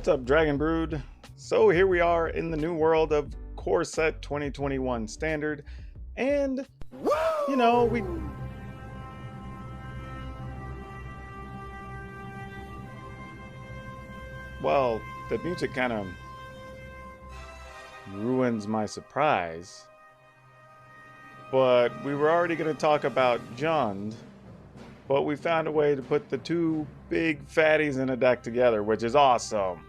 up, Dragon Brood? So here we are in the new world of Core Set 2021 Standard, and you know, well, the music kind of ruins my surprise. But we were already going to talk about Jund, but we found a way to put the two big fatties in a deck together, which is awesome.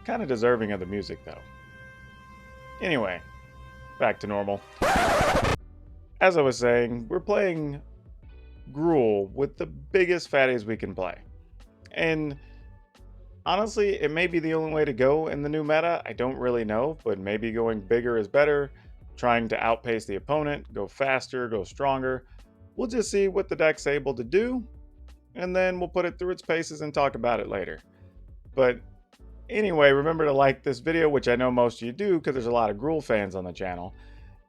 Kind of deserving of the music, though. Anyway, back to normal. As I was saying, we're playing GRUUL with the biggest fatties we can play. And honestly, it may be the only way to go in the new meta. I don't really know, but maybe going bigger is better. Trying to outpace the opponent, go faster, go stronger. We'll just see what the deck's able to do, and then we'll put it through its paces and talk about it later. But anyway, remember to like this video, which I know most of you do because there's a lot of GRUUL fans on the channel.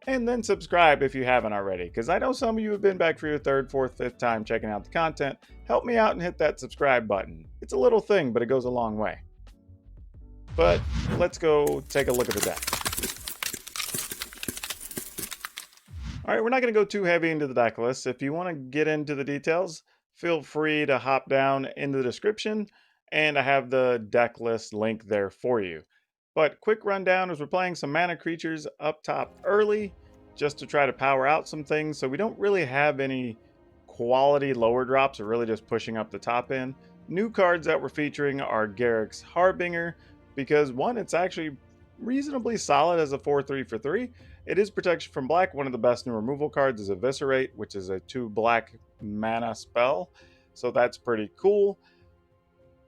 And then subscribe if you haven't already, because I know some of you have been back for your third, fourth, fifth time checking out the content. Help me out and hit that subscribe button. It's a little thing, but it goes a long way. But let's go take a look at the deck. Alright, we're not going to go too heavy into the deck list. If you want to get into the details, feel free to hop down in the description, and I have the deck list link there for you. But quick rundown is we're playing some mana creatures up top early, just to try to power out some things, so we don't really have any quality lower drops, we're really just pushing up the top end. New cards that we're featuring are Garruk's Harbinger, because one, it's actually reasonably solid as a 4/3 for 3. It is protection from black. One of the best new removal cards is Eviscerate, which is a 2 black mana spell. So that's pretty cool.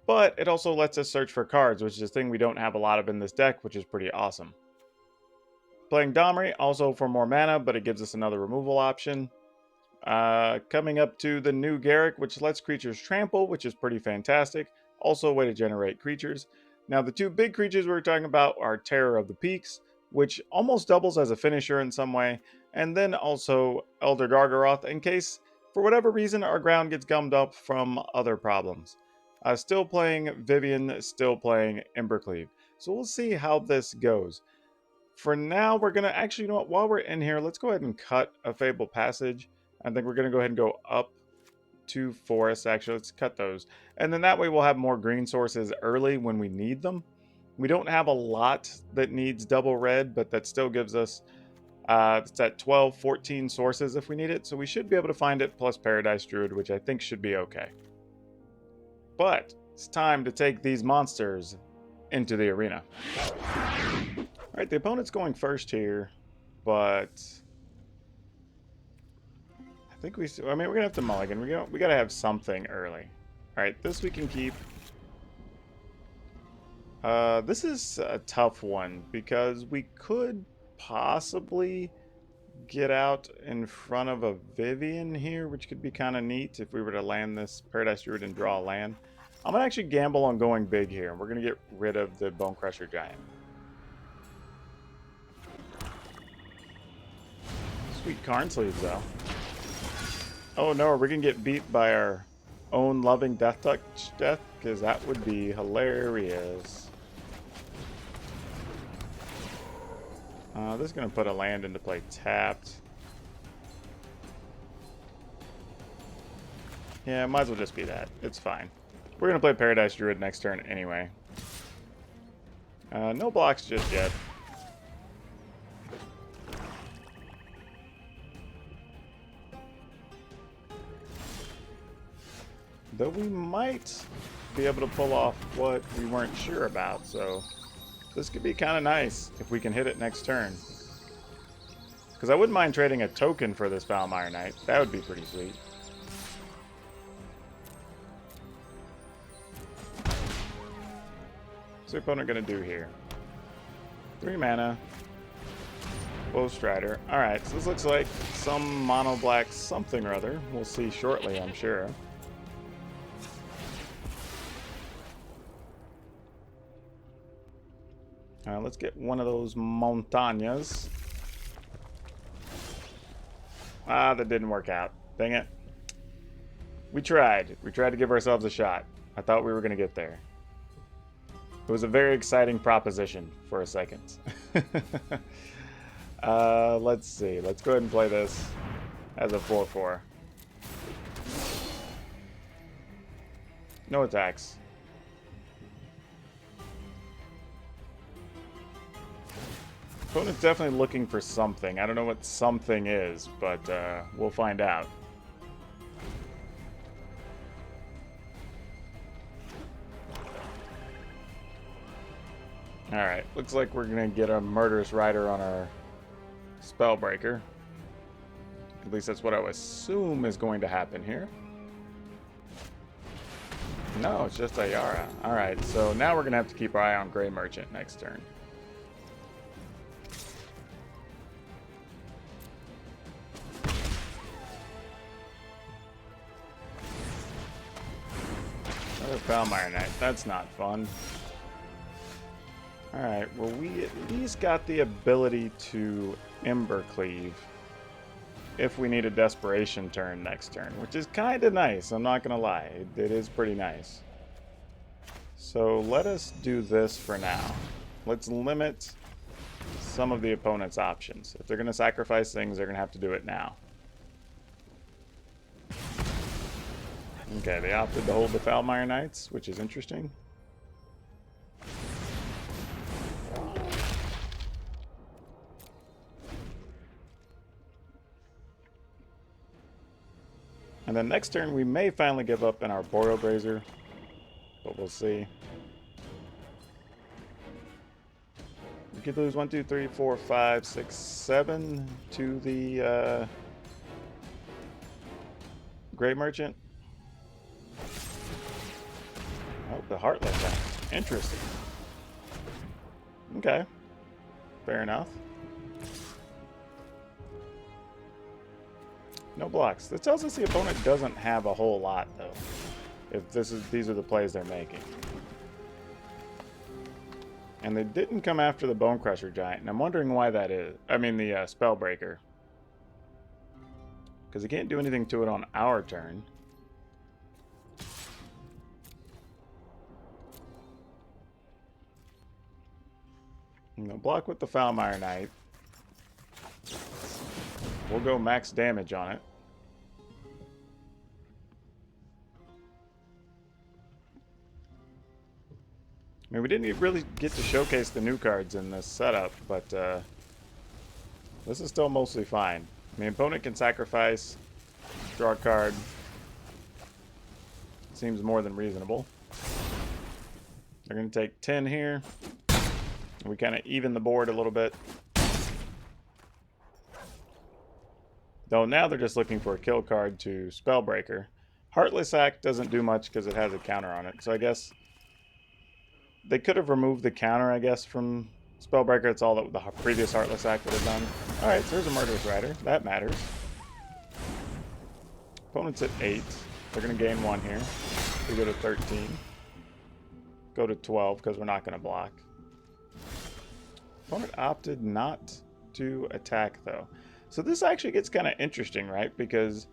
But it also lets us search for cards, which is a thing we don't have a lot of in this deck, which is pretty awesome. Playing Domri, also for more mana, but it gives us another removal option. Coming up to the new Garruk, which lets creatures trample, which is pretty fantastic. Also a way to generate creatures. Now the two big creatures we're talking about are Terror of the Peaks, which almost doubles as a finisher in some way, and then also Elder Gargaroth in case, for whatever reason, our ground gets gummed up from other problems. Still playing Vivian, still playing Embercleave. So we'll see how this goes. For now, we're going to actually, you know what, while we're in here, let's go ahead and cut a Fabled Passage. I think we're going to go ahead and go up to Forest, actually. Let's cut those. And then that way we'll have more green sources early when we need them. We don't have a lot that needs double red, but that still gives us, it's at 12, 14 sources if we need it. So we should be able to find it, plus Paradise Druid, which I think should be okay. But it's time to take these monsters into the arena. All right, the opponent's going first here, but I think we're going to have to mulligan. We got to have something early. All right, this we can keep. This is a tough one because we could possibly get out in front of a Vivian here, which could be kind of neat if we were to land this Paradise Druid and draw a land. I'm going to actually gamble on going big here. We're going to get rid of the Bone Crusher Giant. Sweet Karn Sleeves, though. Oh no, we're going to get beat by our own Loving Death Touch death, because that would be hilarious. This is going to put a land into play tapped. Yeah, might as well just be that. It's fine. We're going to play Paradise Druid next turn anyway. No blocks just yet. Though we might be able to pull off what we weren't sure about, so this could be kind of nice if we can hit it next turn. Because I wouldn't mind trading a token for this Valmire Knight. That would be pretty sweet. What's the opponent going to do here? 3 mana. Bowstrider. Alright, so this looks like some mono black something or other. We'll see shortly, I'm sure. Let's get one of those Montañas. Ah, that didn't work out. Dang it. We tried. We tried to give ourselves a shot. I thought we were going to get there. It was a very exciting proposition for a second. Let's see. Let's go ahead and play this as a 4/4. No attacks. Opponent's definitely looking for something. I don't know what something is, but we'll find out. Alright, looks like we're going to get a Murderous Rider on our Spellbreaker. At least that's what I would assume is going to happen here. No, it's just a Yara. Alright, so now we're going to have to keep our eye on Grey Merchant next turn. Another Foulmire Knight. That's not fun. Alright, well we at least got the ability to Ember Cleave if we need a Desperation turn next turn, which is kind of nice, I'm not going to lie. It is pretty nice. So let us do this for now. Let's limit some of the opponent's options. If they're going to sacrifice things, they're going to have to do it now. Okay, they opted to hold the Foulmire Knights, which is interesting. And then next turn, we may finally give up in our Boreal Brazier, but we'll see. We could lose 1, 2, 3, 4, 5, 6, 7 to the Grey Merchant. Oh, the Heartless Act. Interesting. Okay. Fair enough. No blocks. This tells us the opponent doesn't have a whole lot, though. If these are the plays they're making. And they didn't come after the Bone Crusher Giant, and I'm wondering why that is. I mean, the Spellbreaker. Because he can't do anything to it on our turn. And they'll block with the Foulmire Knight. We'll go max damage on it. I mean, we didn't really get to showcase the new cards in this setup, but this is still mostly fine. I mean, opponent can sacrifice, draw a card. Seems more than reasonable. They're going to take 10 here. We kind of even the board a little bit. Though now they're just looking for a kill card to Spellbreaker. Heartless Act doesn't do much because it has a counter on it. So I guess they could have removed the counter, I guess, from Spellbreaker. It's all that the previous Heartless Act would have done. Alright, so there's a Murderous Rider. That matters. Opponent's at 8. They're going to gain 1 here. We go to 13. Go to 12 because we're not going to block. Opponent opted not to attack, though. So this actually gets kind of interesting, right? Because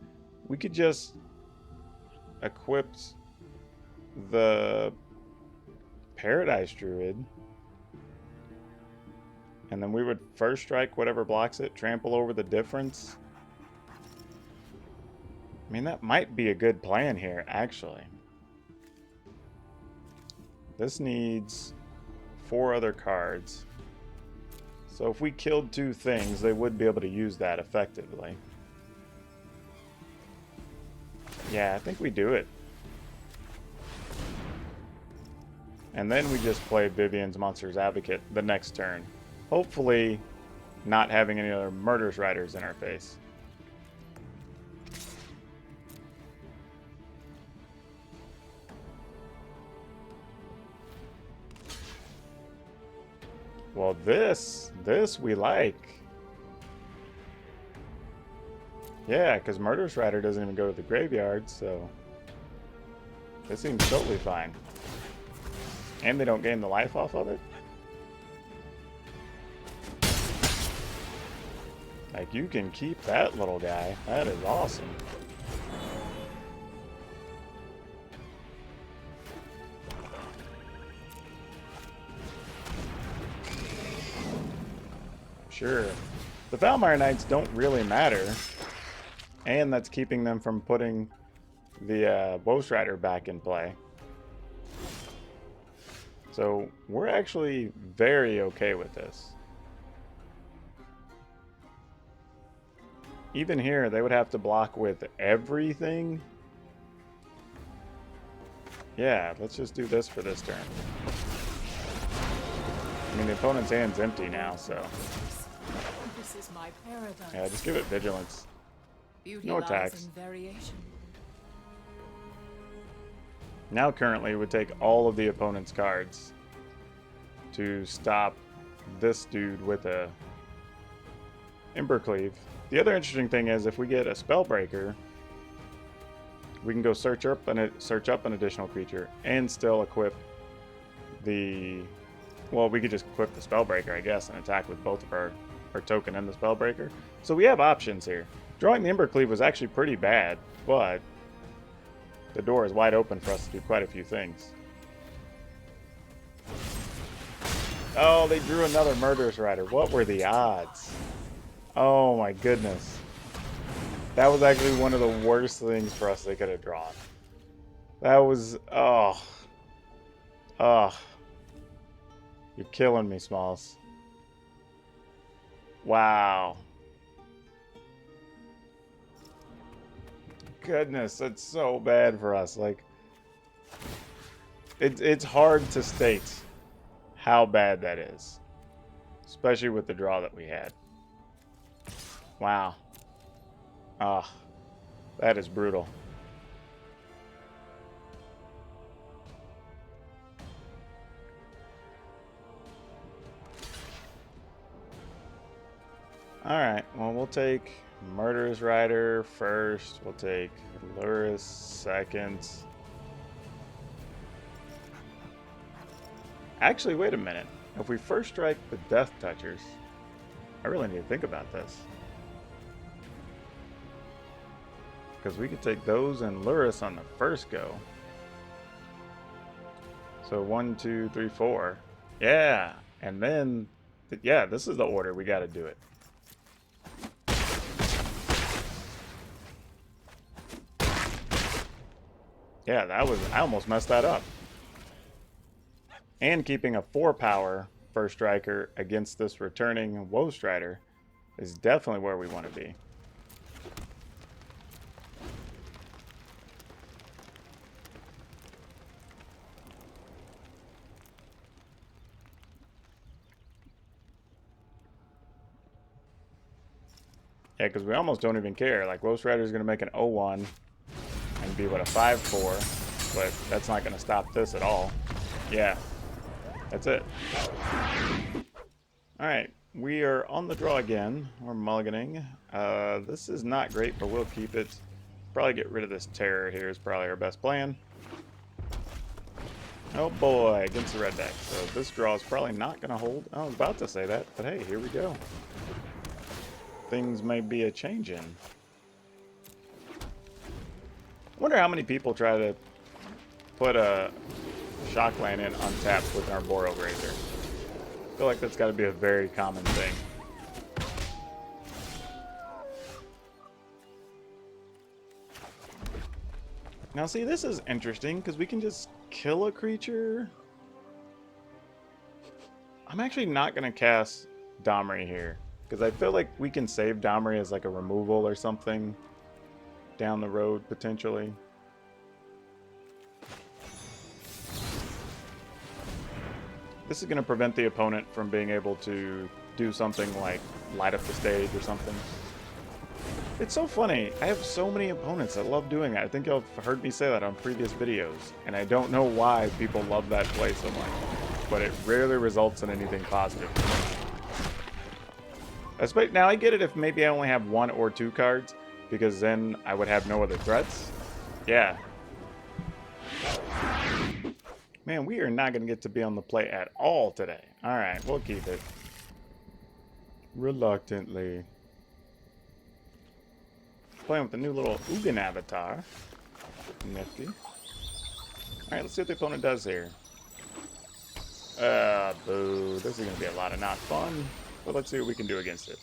we could just equip the Paradise Druid. And then we would first strike whatever blocks it, trample over the difference. I mean, that might be a good plan here, actually. This needs 4 other cards. So if we killed 2 things, they would be able to use that effectively. Yeah, I think we do it. And then we just play Vivian's Monsters Advocate the next turn. Hopefully not having any other Murderous Riders in our face. Well, this we like. Yeah, because Murderous Rider doesn't even go to the graveyard, so this seems totally fine. And they don't gain the life off of it. Like, you can keep that little guy. That is awesome. Sure. The Valmire Knights don't really matter. And that's keeping them from putting the Ghost Rider back in play. So we're actually very okay with this. Even here, they would have to block with everything. Yeah, let's just do this for this turn. I mean, the opponent's hand's empty now, so... This is my paradise. Yeah, just give it vigilance. No attacks. Now currently it would take all of the opponent's cards to stop this dude with a Embercleave. The other interesting thing is if we get a Spellbreaker, we can go search up an additional creature and still equip the... Well, we could just equip the Spellbreaker, I guess, and attack with both of our token and the Spellbreaker. So we have options here. Drawing the Embercleave was actually pretty bad, but the door is wide open for us to do quite a few things. Oh, they drew another Murderous Rider. What were the odds? Oh my goodness. That was actually one of the worst things for us they could have drawn. That was... Oh. Oh. You're killing me, Smalls. Wow. Goodness, that's so bad for us. Like, it's hard to state how bad that is. Especially with the draw that we had. Wow. Ah, that is brutal. Alright, well, we'll take Murderous Rider first. We'll take Luris second. Actually, wait a minute. If we first strike the Death Touchers, I really need to think about this. Because we could take those and Luris on the first go. So 1, 2, 3, 4. Yeah, and then, yeah, this is the order we got to do it. Yeah, that was... I almost messed that up. And keeping a 4-power first striker against this returning Woe Strider is definitely where we want to be. Yeah, because we almost don't even care. Like, Woe Strider is going to make an 0-1 and be, what, a 5-4. But that's not going to stop this at all. Yeah. That's it. Alright, we are on the draw again. We're mulliganing. This is not great, but we'll keep it. Probably get rid of this terror here is probably our best plan. Oh boy, against the red deck. So this draw is probably not going to hold. I was about to say that, but hey, here we go. Things may be a-changing. I wonder how many people try to put a Shockland in untapped with our Boreal Grazer. I feel like that's got to be a very common thing. Now see, this is interesting because we can just kill a creature. I'm actually not going to cast Domri here because I feel like we can save Domri as like a removal or something down the road potentially. This is going to prevent the opponent from being able to do something like light up the stage or something. It's so funny. I have so many opponents that love doing that. I think you've heard me say that on previous videos. And I don't know why people love that play so much. But it rarely results in anything positive. Now, I get it if maybe I only have 1 or 2 cards. Because then I would have no other threats. Yeah. Man, we are not going to get to be on the play at all today. Alright, we'll keep it. Reluctantly. Playing with the new little Ugin avatar. Nifty. Alright, let's see what the opponent does here. Boo. This is going to be a lot of not fun. but let's see what we can do against it.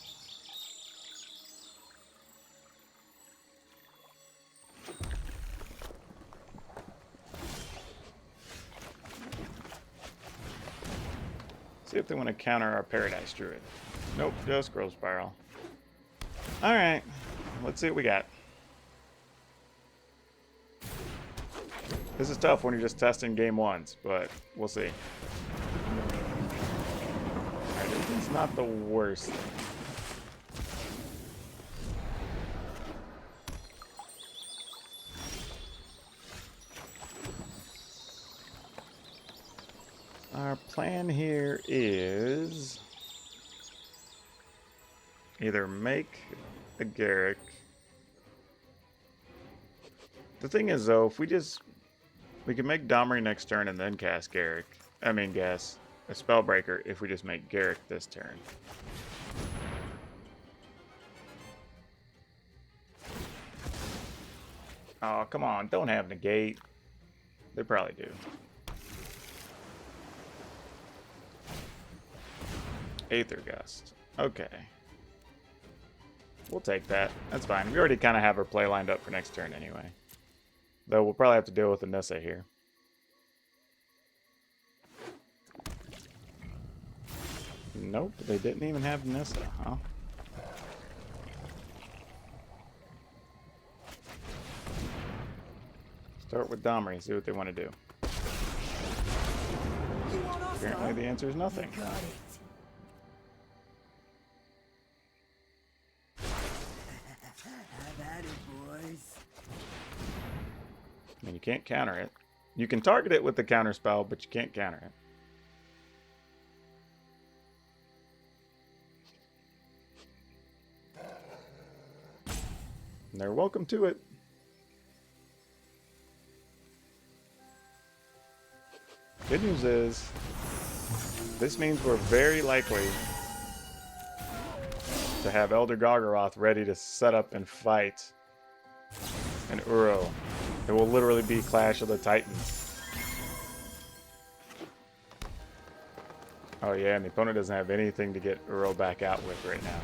See if they want to counter our Paradise Druid. Nope, just Growth Spiral. Alright, let's see what we got. This is tough when you're just testing game ones, but we'll see. Alright, it's not the worst. Our plan here is either make a Garruk. The thing is, though, if we can make Domri next turn and then cast Garruk. Guess a Spellbreaker if we just make Garruk this turn. Oh, come on, don't have Negate. They probably do. Aether Gust. Okay. We'll take that. That's fine. We already kind of have our play lined up for next turn anyway. Though we'll probably have to deal with Anissa here. Nope, they didn't even have Anissa, huh? Start with Domri, see what they want to do. Apparently the answer is nothing. I mean, you can't counter it. You can target it with the counter spell, but you can't counter it. And they're welcome to it. Good news is, this means we're very likely to have Elder Gargaroth ready to set up and fight an Uro. It will literally be Clash of the Titans. Oh yeah, and the opponent doesn't have anything to get Uro back out with right now.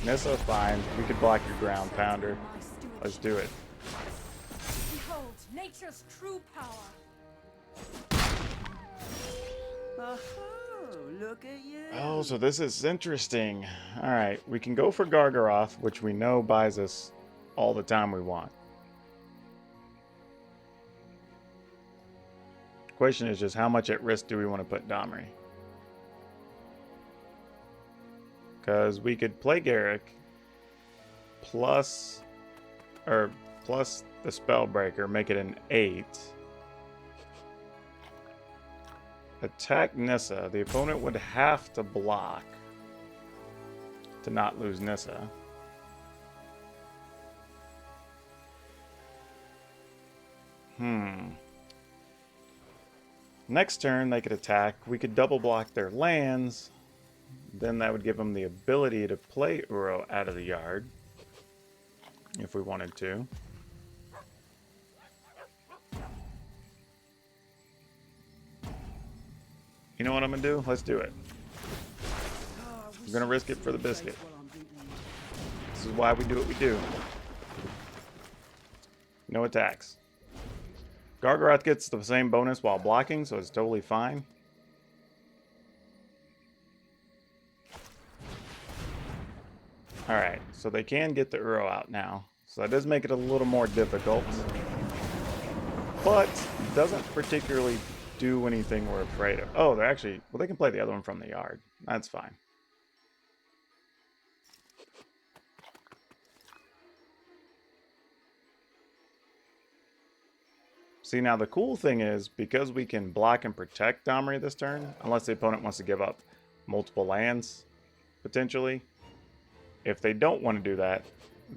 Nissa, fine. We could block your ground pounder. Let's do it. Behold, nature's true power. Oh, look at you. Oh, so this is interesting. Alright, we can go for Gargaroth, which we know buys us all the time we want. Question is just how much at risk do we want to put Domri? Because we could play Garruk plus the Spellbreaker, make it an 8. Attack Nissa. The opponent would have to block to not lose Nissa. Next turn, they could attack. We could double block their lands. Then that would give them the ability to play Uro out of the yard. If we wanted to. You know what I'm going to do? Let's do it. I'm going to risk it for the biscuit. This is why we do what we do. No attacks. Gargaroth gets the same bonus while blocking, so it's totally fine. Alright, so they can get the Uro out now. So that does make it a little more difficult. But doesn't particularly do anything we're afraid of. Oh, they're actually... Well, they can play the other one from the yard. That's fine. See, now the cool thing is, because we can block and protect Domri this turn, unless the opponent wants to give up multiple lands, potentially. If they don't want to do that,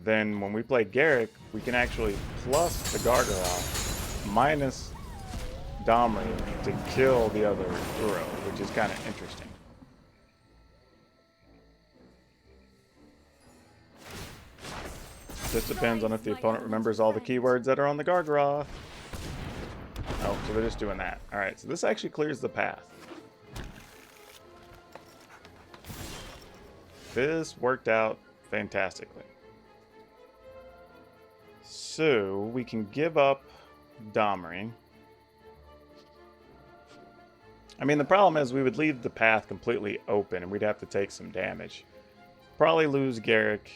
then when we play Garruk, we can actually plus the Gargaroth minus Domri to kill the other Uro, which is kind of interesting. Just depends on if the opponent remembers all the keywords that are on the Gargaroth. Oh, so they're just doing that. Alright, so this actually clears the path. This worked out fantastically. So we can give up Domri. I mean, the problem is we would leave the path completely open and we'd have to take some damage. Probably lose Garrick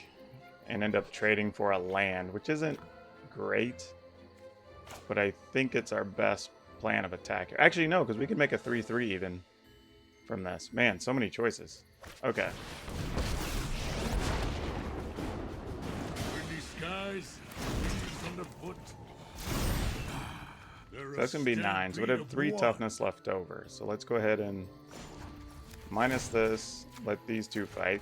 and end up trading for a land, which isn't great, but I think it's our best plan of attack. Actually, no, because we could make a 3-3 even from this. Man, so many choices. Okay. Windy skies, breeze underfoot. So that's going to be 9. So we'd have 3 toughness left over. So let's go ahead and minus this. Let these two fight.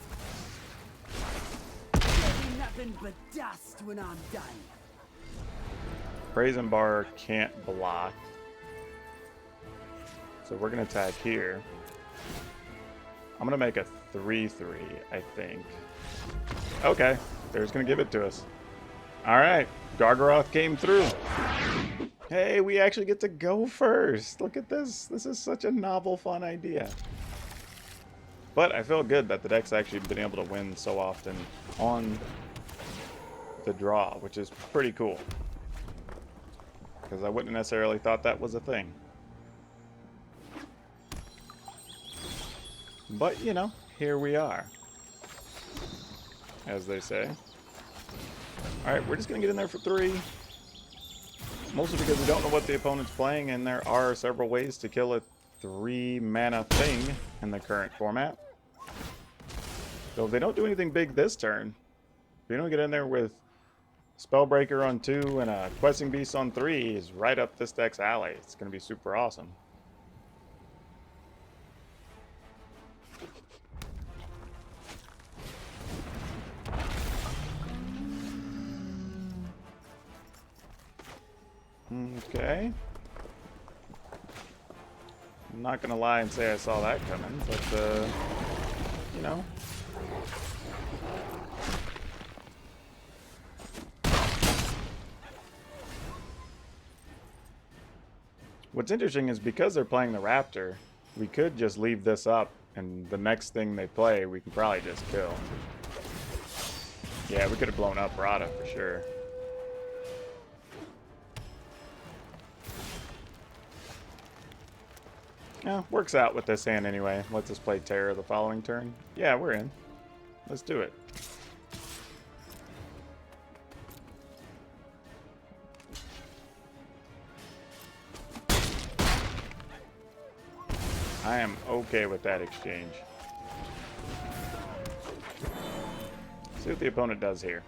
Nothing but dust when I'm done. Brazen Bar can't block. So we're going to attack here. I'm going to make a 3-3, I think. Okay. They're just going to give it to us. Alright. Gargaroth came through. Hey, we actually get to go first. Look at this. This is such a novel, fun idea. But I feel good that the deck's actually been able to win so often on the draw, which is pretty cool. Because I wouldn't necessarily thought that was a thing. But, you know, here we are. As they say. Alright, we're just going to get in there for 3. Mostly because we don't know what the opponent's playing, and there are several ways to kill a 3-mana thing in the current format. So if they don't do anything big this turn, if you don't get in there with Spellbreaker on 2 and a Questing Beast on 3 is right up this deck's alley. It's going to be super awesome. Okay. I'm not going to lie and say I saw that coming, but, you know. What's interesting is because they're playing the Raptor, we could just leave this up, and the next thing they play, we can probably just kill. Yeah, we could have blown up Rada for sure. Yeah, works out with this hand anyway. Lets us play Terror the following turn. Yeah, we're in. Let's do it. I am okay with that exchange. See what the opponent does here.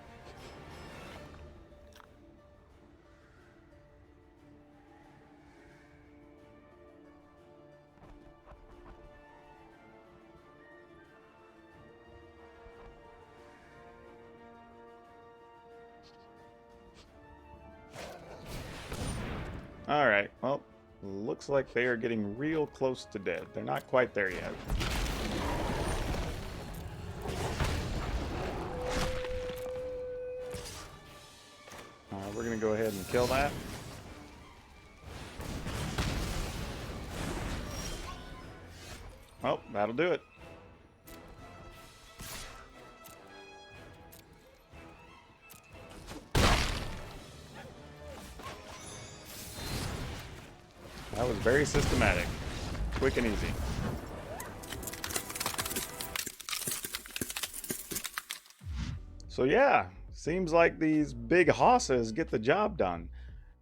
Alright, well, looks like they are getting real close to dead. They're not quite there yet. We're going to go ahead and kill that. Well, that'll do it. That was very systematic. Quick and easy. So yeah, seems like these big hosses get the job done.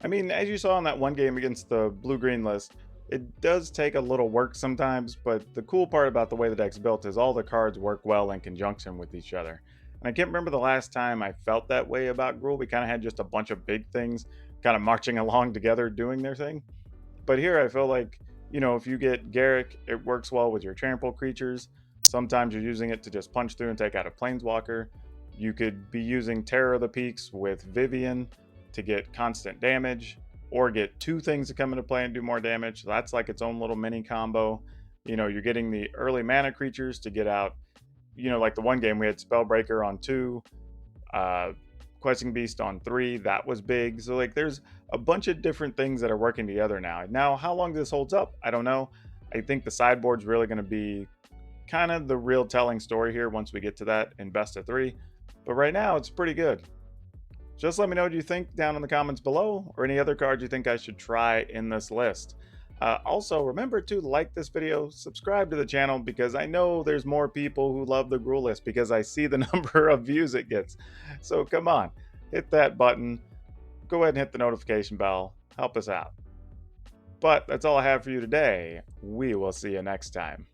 I mean, as you saw in that one game against the blue-green list, it does take a little work sometimes, but the cool part about the way the deck's built is all the cards work well in conjunction with each other. And I can't remember the last time I felt that way about GRUUL. We kind of had just a bunch of big things kind of marching along together doing their thing. But here I feel like, you know, if you get Garrick, it works well with your trample creatures. Sometimes you're using it to just punch through and take out a planeswalker. You could be using Terror of the Peaks with Vivian to get constant damage, or get 2 things to come into play and do more damage. So that's like its own little mini combo. You know, you're getting the early mana creatures to get out, you know, like the one game we had Spellbreaker on 2, Questing Beast on 3, that was big. So like there's a bunch of different things that are working together now. Now, how long this holds up, I don't know. I think the sideboard's really going to be kind of the real telling story here once we get to that in best of 3. But right now, it's pretty good. Just let me know what you think down in the comments below, or any other cards you think I should try in this list. Also, remember to like this video, subscribe to the channel, because I know there's more people who love the GRUUL list because I see the number of views it gets. So come on, hit that button, go ahead and hit the notification bell, help us out. But that's all I have for you today. We will see you next time.